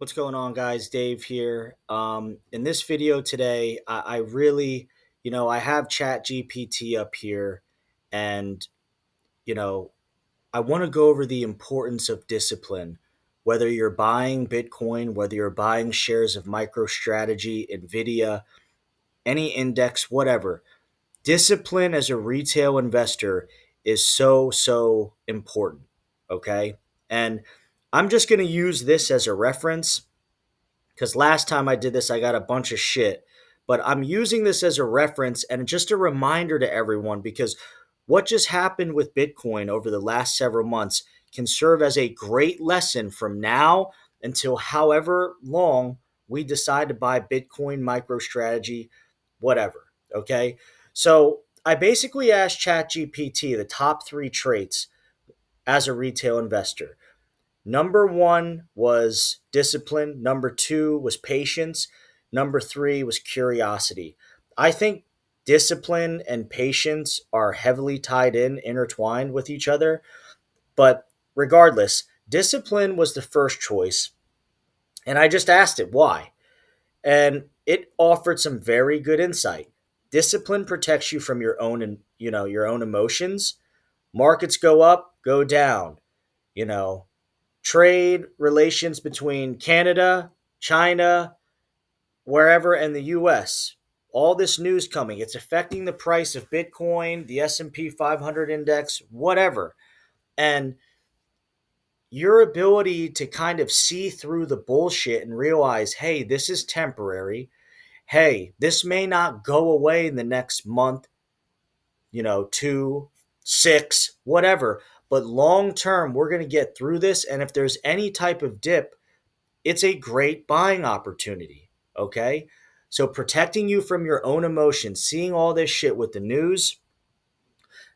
What's going on, guys? Dave here. In this video today, I really, I have ChatGPT up here, and you know, I want to go over the importance of discipline. Whether you're buying Bitcoin, whether you're buying shares of MicroStrategy, Nvidia, any index, whatever, discipline as a retail investor is so important. Okay, and I'm just going to use this as a reference because last time I did this, I got a bunch of shit. But I'm using this as a reference and just a reminder to everyone because what just happened with Bitcoin over the last several months can serve as a great lesson from now until however long we decide to buy Bitcoin, MicroStrategy, whatever. Okay. So I basically asked ChatGPT the top three traits as a retail investor. Number one was discipline. Number two was patience. Number three was curiosity. I think discipline and patience are heavily tied in, intertwined with each other. But regardless, discipline was the first choice. And I just asked it why. And it offered some very good insight. Discipline protects you from your own and your own emotions. Markets go up, go down. You know, trade relations between Canada, China, wherever, and the US. All this news coming, it's affecting the price of Bitcoin, the S&P 500 index, whatever. And your ability to kind of see through the bullshit and realize, hey, this is temporary. Hey, this may not go away in the next month, 2, 6, whatever. But long term, we're going to get through this. And if there's any type of dip, it's a great buying opportunity. Okay. So protecting you from your own emotions, seeing all this shit with the news.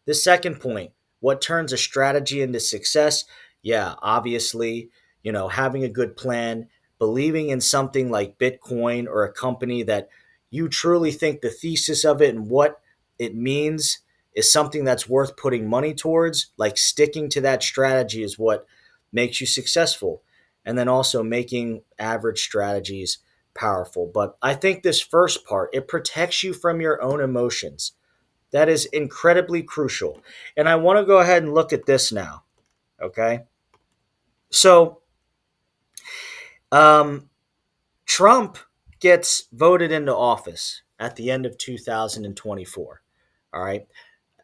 The second point, what turns a strategy into success? Yeah, obviously, having a good plan, believing in something like Bitcoin or a company that you truly think the thesis of it and what it means is something that's worth putting money towards, like sticking to that strategy is what makes you successful. And then also making average strategies powerful. But I think this first part, it protects you from your own emotions. That is incredibly crucial. And I want to go ahead and look at this now. Okay. So, um, Trump gets voted into office at the end of 2024. All right.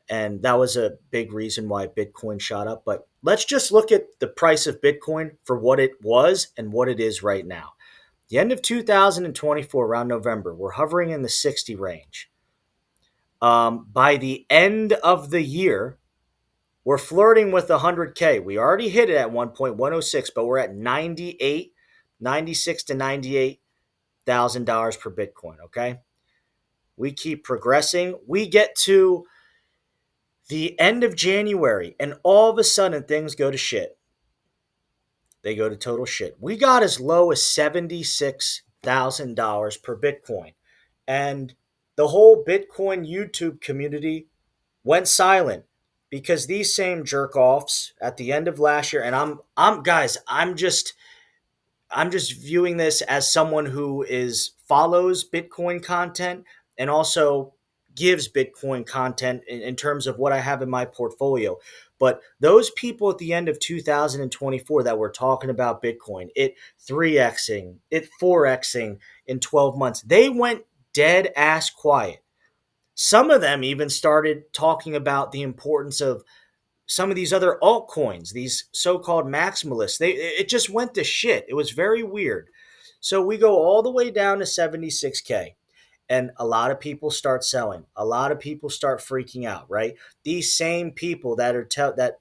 And that was a big reason why Bitcoin shot up. But let's just look at the price of Bitcoin for what it was and what it is right now. The end of 2024, around November, we're hovering in the 60 range. By the end of the year, we're flirting with 100K. We already hit it at 1.106, but we're at 96 to $98,000 per Bitcoin. Okay. We keep progressing. We get to the end of January, and all of a sudden things go to shit. They go to total shit. We got as low as $76,000 per Bitcoin. And the whole Bitcoin YouTube community went silent because these same jerk offs at the end of last year, and I'm guys, I'm just viewing this as someone who is follows Bitcoin content and also gives Bitcoin content in terms of what I have in my portfolio. But those people at the end of 2024 that were talking about Bitcoin, it 3xing, it 4xing in 12 months, they went dead ass quiet. Some of them even started talking about the importance of some of these other altcoins, these so-called maximalists. It just went to shit. It was very weird. So we go all the way down to 76K, and a lot of people start selling. A lot of people start freaking out, right? These same people that that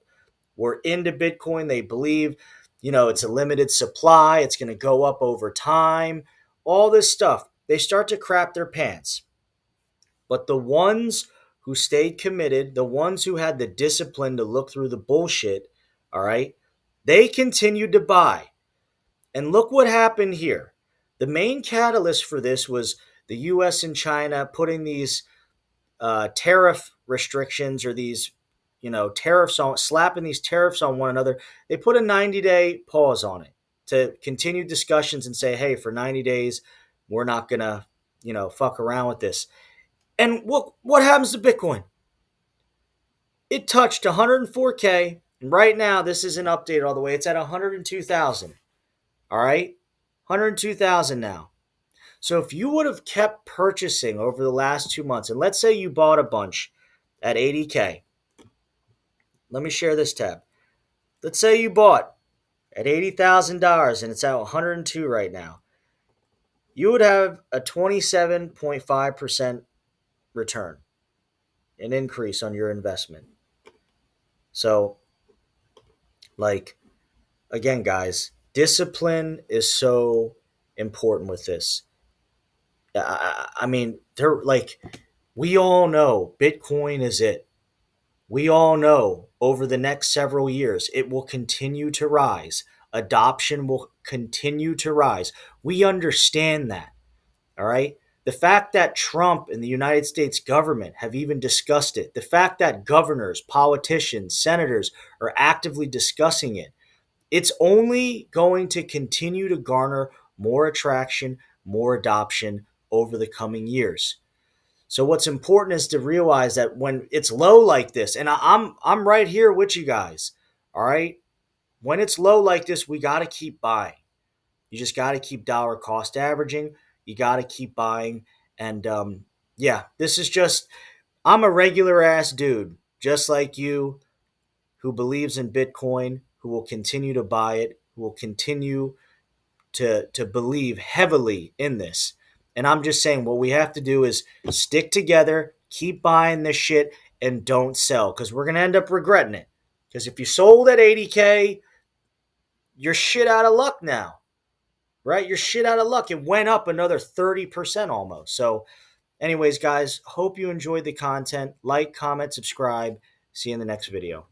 were into Bitcoin, they believe, it's a limited supply, it's going to go up over time, all this stuff. They start to crap their pants. But the ones who stayed committed, the ones who had the discipline to look through the bullshit, all right, they continued to buy. And look what happened here. The main catalyst for this was the US and China putting these tariff restrictions or these, tariffs on, slapping these tariffs on one another. They put a 90-day pause on it to continue discussions and say, hey, for 90 days, we're not going to, fuck around with this. And what happens to Bitcoin? It touched 104K. And right now, this isn't updated all the way. It's at 102,000. All right? 102,000 now. So if you would have kept purchasing over the last 2 months, and let's say you bought a bunch at 80K. Let me share this tab. Let's say you bought at $80,000 and it's at 102 right now. You would have a 27.5% return, an increase on your investment. So, like, again, guys, discipline is so important with this. I mean, they're like, we all know Bitcoin is it. We all know over the next several years, it will continue to rise. Adoption will continue to rise. We understand that. All right. The fact that Trump and the United States government have even discussed it, the fact that governors, politicians, senators are actively discussing it, it's only going to continue to garner more attraction, more adoption over the coming years. So what's important is to realize that when it's low like this, and I'm right here with you guys, all right? When it's low like this, we got to keep buying. You just got to keep dollar cost averaging. You got to keep buying. And yeah, this is just, I'm a regular ass dude, just like you, who believes in Bitcoin, who will continue to buy it, who will continue to believe heavily in this. And I'm just saying what we have to do is stick together, keep buying this shit, and don't sell because we're going to end up regretting it. Because if you sold at 80K, you're shit out of luck now, right? You're shit out of luck. It went up another 30% almost. So, anyways, guys, hope you enjoyed the content. Like, comment, subscribe. See you in the next video.